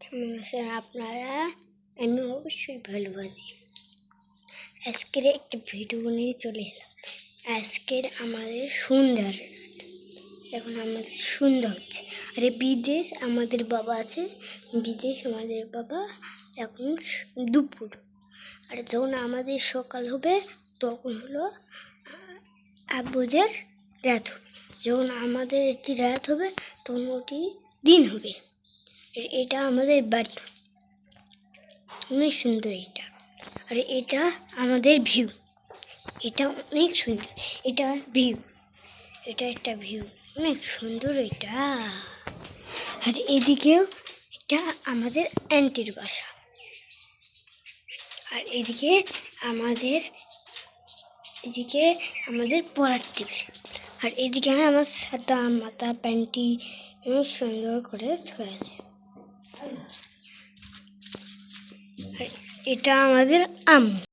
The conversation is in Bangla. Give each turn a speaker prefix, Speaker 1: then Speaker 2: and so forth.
Speaker 1: কেমন আছেন আপনারা? আমি অবশ্যই ভালো আছি। আজকের একটা ভিডিও নিয়ে চলে এলাম। আজকের আমাদের সন্ধ্যার এখন আমাদের সন্ধ্যা হচ্ছে। আরে বিদেশ আমাদের বাবা আছে, বিদেশ আমাদের বাবা এখন দুপুর। আর যখন আমাদের সকাল হবে তখন হলো আব্বুদের রাত হবে। যখন আমাদের একটি রাত হবে তখন ওটি দিন হবে। এটা আমাদের বাড়ি, অনেক সুন্দর এটা। আর এটা আমাদের ভিউ, এটা অনেক সুন্দর। এটা ভিউ, এটা একটা ভিউ, অনেক সুন্দর এটা। আর এদিকেও এটা আমাদের আন্টির বাসা। আর এদিকে আমাদের পড়ার টেবিল। আর এদিকে আমার ছাতা মাথা প্যান্টি অনেক সুন্দর করে ধোয়া আছে। আর এটা আমাদের আম্মু।